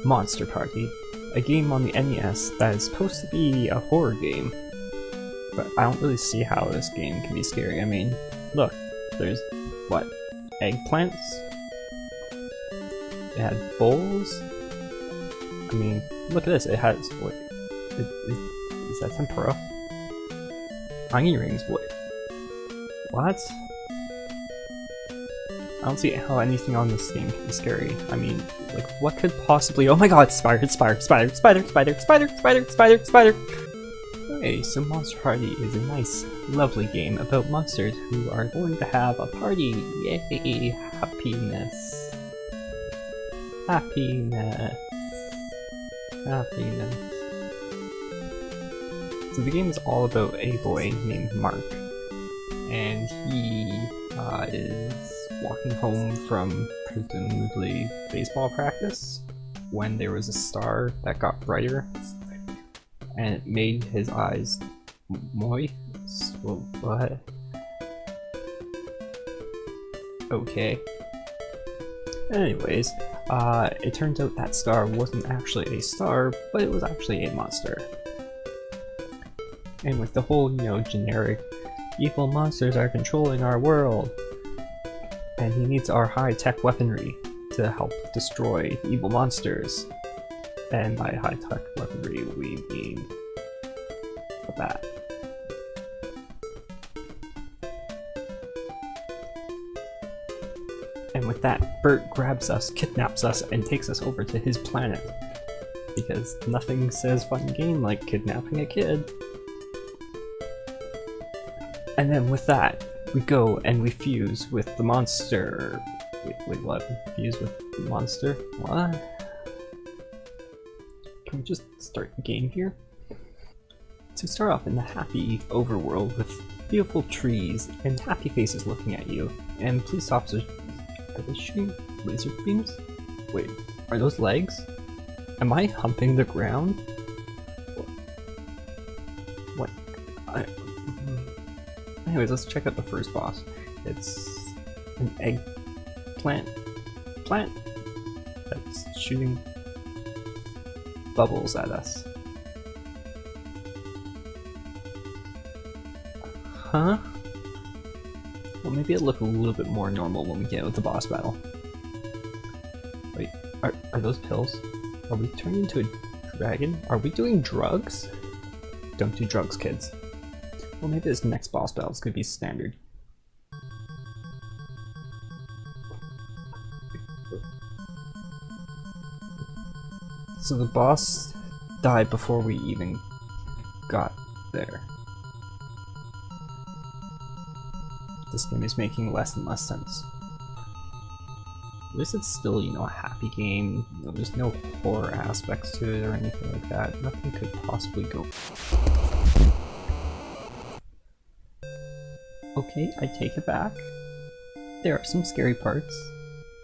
Monster Party, a game on the NES that is supposed to be a horror game. But I don't really see how this game can be scary. I mean, look, there's, what, eggplants? It had bowls? I mean, look at this, it has, what, is that tempura? Onion rings, what? I don't see how anything on this game can be scary. I mean, like, what could possibly— oh my god, spider! Okay, so Monster Party is a nice, lovely game about monsters who are going to have a party. Yay! Happiness. Happiness. Happiness. So the game is all about a boy named Mark, and he is walking home from presumably baseball practice when there was a star that got brighter and it made his eyes moist. Well, what? Okay. Anyways, it turns out that star wasn't actually a star, but it was actually a monster. And with the whole, you know, generic evil monsters are controlling our world, and he needs our high-tech weaponry to help destroy evil monsters. And by high-tech weaponry, we mean a bat. And with that, Bert grabs us, kidnaps us, and takes us over to his planet. Because nothing says fun game like kidnapping a kid. And then with that, we go and we fuse with the monster. Wait, what? Fuse with the monster? What? Can we just start the game here? To start off in the happy overworld with beautiful trees and happy faces looking at you, and police officers— are they shooting laser beams? Wait, are those legs? Am I humping the ground? What? Anyways, let's check out the first boss. It's an eggplant that's shooting bubbles at us. Huh? Well, maybe it'll look a little bit more normal when we get with the boss battle. Wait, are those pills? Are we turning into a dragon? Are we doing drugs? Don't do drugs, kids. Well, maybe this next boss battle is gonna be standard. So the boss died before we even got there. This game is making less and less sense. At least it's still, you know, a happy game. You know, there's no horror aspects to it or anything like that. Nothing could possibly go. Okay, I take it back. There are some scary parts.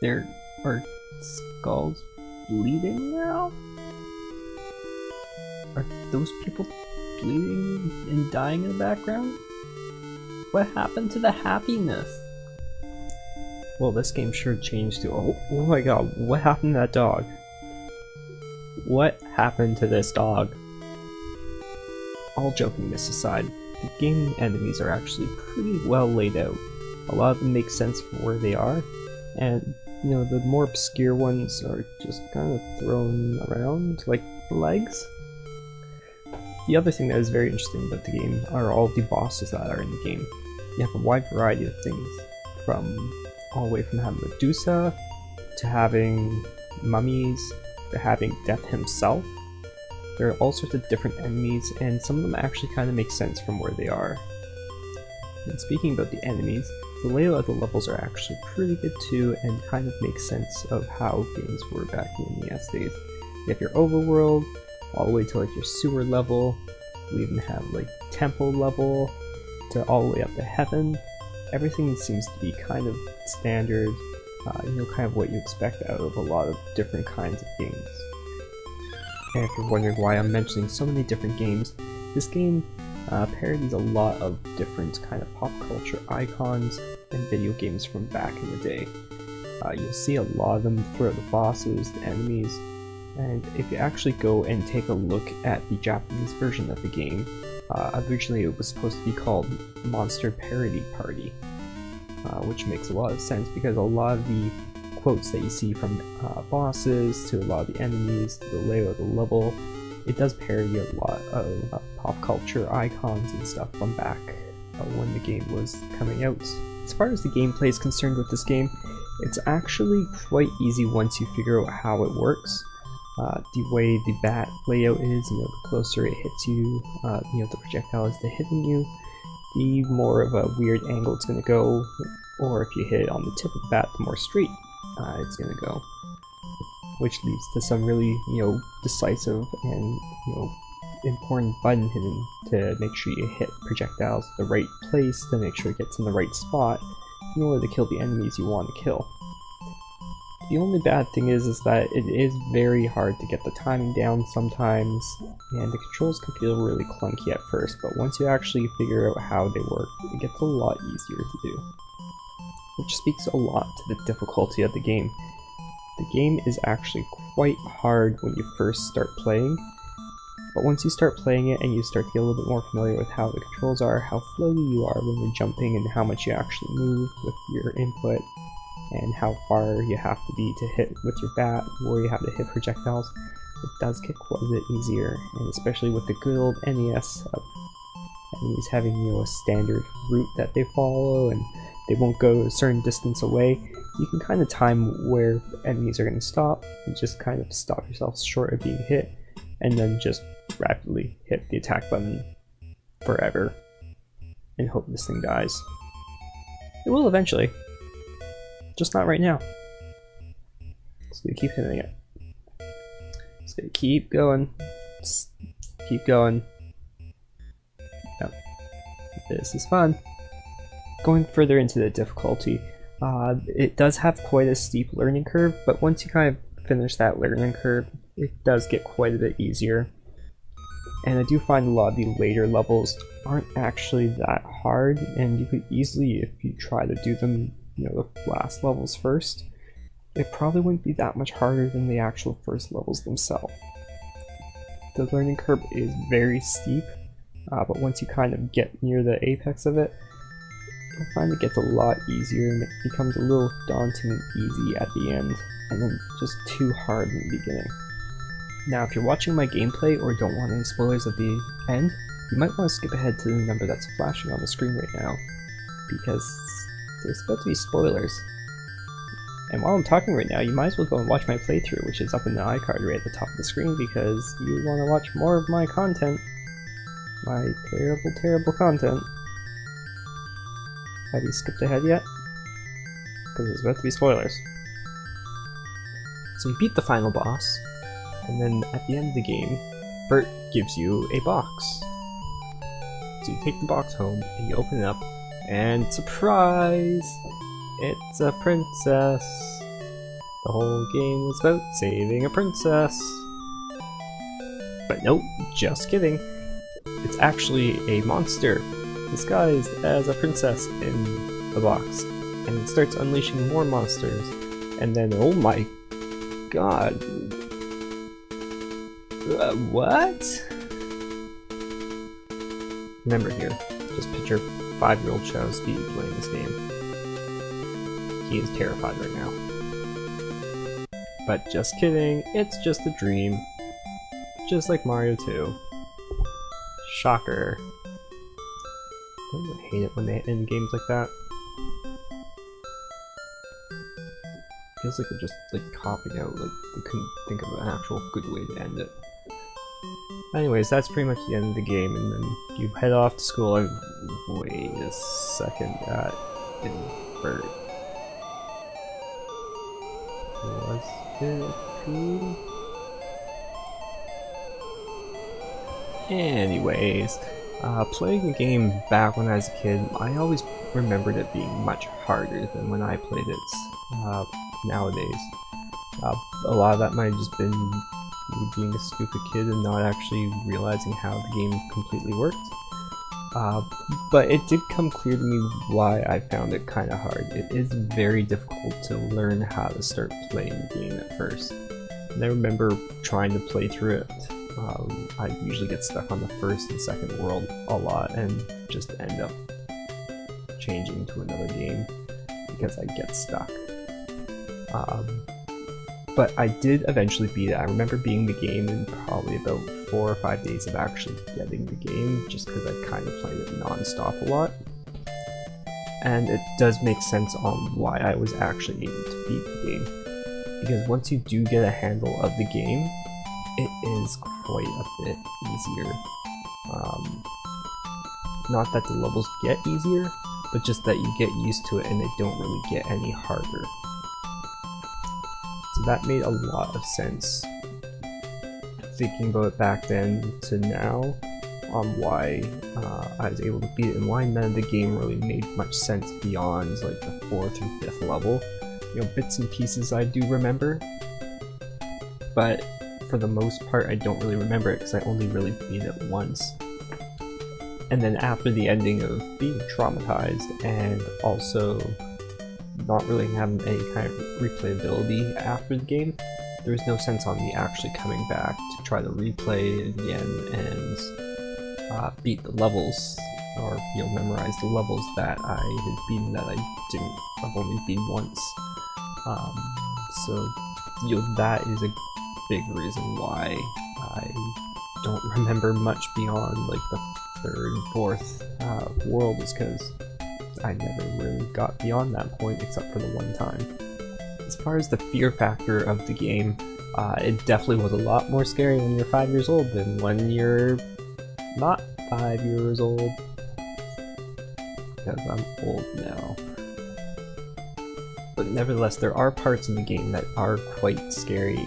There are skulls bleeding now? Are those people bleeding and dying in the background? What happened to the happiness? Well, this game sure changed to— oh my god, what happened to that dog? What happened to this dog? All jokingness aside, the game enemies are actually pretty well laid out. A lot of them make sense for where they are, and you know, the more obscure ones are just kind of thrown around like legs. The other thing that is very interesting about the game are all the bosses that are in the game. You have a wide variety of things, from all the way from having Medusa, to having mummies, to having Death himself. There are all sorts of different enemies, and some of them actually kind of make sense from where they are. And speaking about the enemies, the layout of the levels are actually pretty good too, and kind of make sense of how games were back in the NES days. You have your overworld, all the way to like your sewer level. We even have like temple level, to all the way up to heaven. Everything seems to be kind of standard, you know, kind of what you expect out of a lot of different kinds of games. And if you're wondering why I'm mentioning so many different games, this game parodies a lot of different kind of pop culture icons and video games from back in the day. You'll see a lot of them throughout the bosses, the enemies, And if you actually go and take a look at the Japanese version of the game, originally it was supposed to be called Monster Parody Party, which makes a lot of sense because a lot of the quotes that you see from bosses to a lot of the enemies to the layout of the level, it does parody a lot of pop culture icons and stuff from back when the game was coming out. As far as the gameplay is concerned with this game, it's actually quite easy once you figure out how it works. The way the bat layout is, the closer it hits you, the projectile is hitting you, the more of a weird angle it's going to go, or if you hit it on the tip of the bat, the more straight it's going to go. Which leads to some really, decisive and, important button hitting to make sure you hit projectiles at the right place, to make sure it gets in the right spot, in order to kill the enemies you want to kill. The only bad thing is that it is very hard to get the timing down sometimes, and the controls can feel really clunky at first, but once you actually figure out how they work, it gets a lot easier to do. Which speaks a lot to the difficulty of the game. The game is actually quite hard when you first start playing, but once you start playing it and you start to get a little bit more familiar with how the controls are, how floaty you are when you're jumping, and how much you actually move with your input, and how far you have to be to hit with your bat, where you have to hit projectiles, it does get quite a bit easier, and especially with the good old NES of enemies having a standard route that they follow, and they won't go a certain distance away, you can kind of time where enemies are going to stop, and just kind of stop yourself short of being hit, and then just rapidly hit the attack button forever, and hope this thing dies. It will eventually. Just not right now. Just gonna keep hitting it. Just gonna keep going. Just keep going. Yep. This is fun. Going further into the difficulty, it does have quite a steep learning curve, but once you kind of finish that learning curve, it does get quite a bit easier. And I do find a lot of the later levels aren't actually that hard, and you could easily, if you try to do them, the last levels first, it probably wouldn't be that much harder than the actual first levels themselves. The learning curve is very steep, but once you kind of get near the apex of it, you'll find it gets a lot easier and it becomes a little daunting and easy at the end, and then just too hard in the beginning. Now, if you're watching my gameplay or don't want any spoilers at the end, you might want to skip ahead to the number that's flashing on the screen right now, because there's about to be spoilers. And while I'm talking right now, you might as well go and watch my playthrough, which is up in the iCard right at the top of the screen, because you want to watch more of my content. My terrible, terrible content. Have you skipped ahead yet? Because there's about to be spoilers. So you beat the final boss, and then at the end of the game, Bert gives you a box. So you take the box home, and you open it up, and surprise! It's a princess! The whole game was about saving a princess! But nope, just kidding. It's actually a monster, disguised as a princess in the box. And it starts unleashing more monsters. And then, oh my god. What? Remember here, just picture 5-year-old Shadowspeedy playing this game. He is terrified right now. But just kidding, it's just a dream. Just like Mario 2. Shocker. Don't you hate it when they end games like that? Feels like they're just copping out, like they couldn't think of an actual good way to end it. Anyways, that's pretty much the end of the game, and then you head off to school and wait a second, that didn't hurt. Was it true? Anyways, playing the game back when I was a kid, I always remembered it being much harder than when I played it nowadays. A lot of that might have just been me being a stupid kid and not actually realizing how the game completely worked. But it did come clear to me why I found it kind of hard. It is very difficult to learn how to start playing the game at first. And I remember trying to play through it. I usually get stuck on the first and second world a lot and just end up changing to another game because I get stuck. But I did eventually beat it. I remember beating the game in probably about 4 or 5 days of actually getting the game, just because I kind of played it non-stop a lot. And it does make sense on why I was actually able to beat the game. Because once you do get a handle of the game, it is quite a bit easier. Not that the levels get easier, but just that you get used to it and they don't really get any harder. So that made a lot of sense, thinking about it back then to now, on why I was able to beat it and why none of the game really made much sense beyond like the 4th and 5th level. You know, bits and pieces I do remember, but for the most part I don't really remember it because I only really beat it once. And then after the ending of being traumatized and also not really having any kind of replayability after the game, there was no sense on me actually coming back to try to replay it again and beat the levels, or memorize the levels that I had beaten that I've only beaten once. So that is a big reason why I don't remember much beyond like the 3rd and 4th world, is because I never really got beyond that point except for the one time. As far as the fear factor of the game, it definitely was a lot more scary when you're 5 years old than when you're not 5 years old, because I'm old now. But nevertheless, there are parts in the game that are quite scary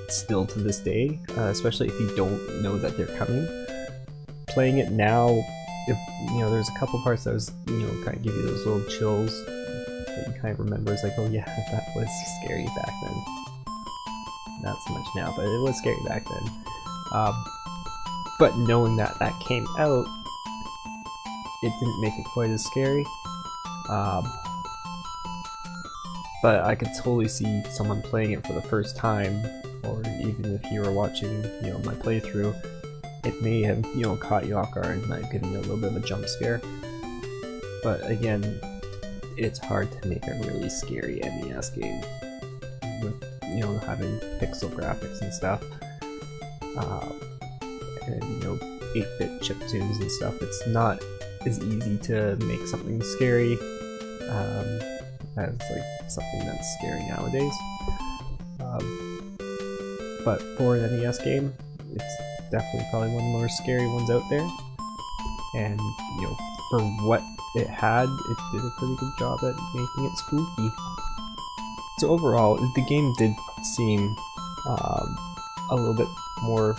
still to this day, especially if you don't know that they're coming. Playing it now, if there's a couple parts that was kind of give you those little chills that you kind of remember. It's like, oh yeah, that was scary back then. Not so much now, but it was scary back then. But knowing that that came out, it didn't make it quite as scary. But I could totally see someone playing it for the first time, or even if you were watching, my playthrough, it may have, caught you off guard and might have given you a little bit of a jump scare. But again, it's hard to make a really scary NES game with, having pixel graphics and stuff. And 8-bit chiptunes and stuff. It's not as easy to make something scary as like something that's scary nowadays. But for an NES game, it's definitely probably one of the more scary ones out there. And for what it had, it did a pretty good job at making it spooky. So overall, the game did seem a little bit more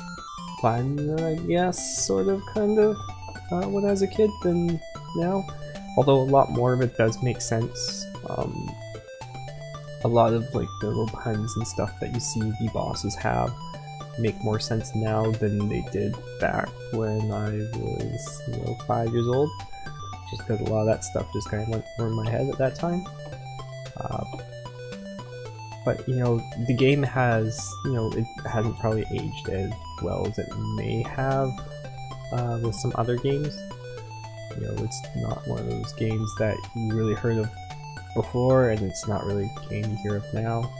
fun, I guess, sort of, kind of, when I was a kid than now. Although a lot more of it does make sense. A lot of like the little puns and stuff that you see the bosses have make more sense now than they did back when I was 5 years old. Just because a lot of that stuff just kind of went over my head at that time. But the game has, it hasn't probably aged as well as it may have with some other games. It's not one of those games that you really heard of before, and it's not really a game you hear of now.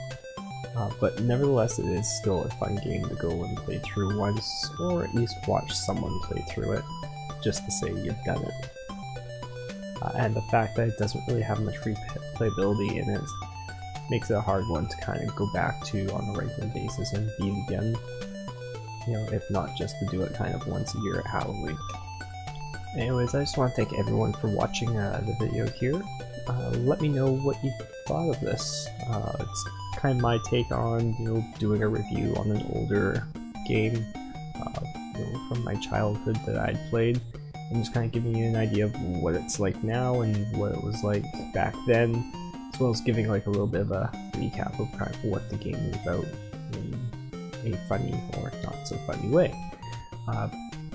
But nevertheless, it is still a fun game to go and play through once, or at least watch someone play through it, just to say you've done it. And the fact that it doesn't really have much replayability in it makes it a hard one to kind of go back to on a regular basis and beat again. If not just to do it kind of once a year at Halloween. Anyways, I just want to thank everyone for watching the video here. Let me know what you thought of this. It's kind of my take on doing a review on an older game from my childhood that I'd played, and just kind of giving you an idea of what it's like now and what it was like back then, as well as giving like a little bit of a recap of kind of what the game is about in a funny or not so funny way.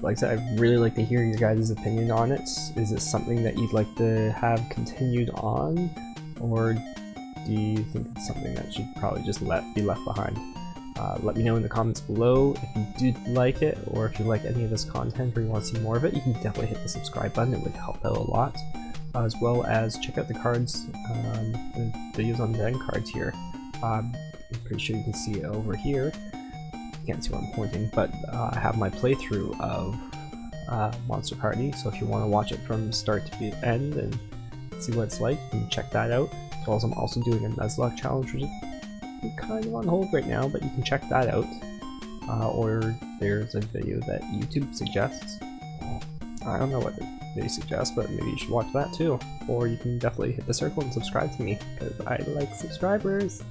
Like I said, I'd really like to hear your guys' opinion on it. Is this something that you'd like to have continued on, or do you think it's something that should probably just be left behind? Let me know in the comments below if you do like it, or if you like any of this content or you want to see more of it. You can definitely hit the subscribe button, it would help out a lot. As well as check out the cards, the videos on the end cards here. I'm pretty sure you can see it over here. You can't see where I'm pointing, but I have my playthrough of Monster Party, so if you want to watch it from start to the end and see what it's like, you can check that out. As well as I'm also doing a Nuzlocke challenge, which is kind of on hold right now, but you can check that out. Or there's a video that YouTube suggests. I don't know what they suggest, but maybe you should watch that too. Or you can definitely hit the circle and subscribe to me, because I like subscribers.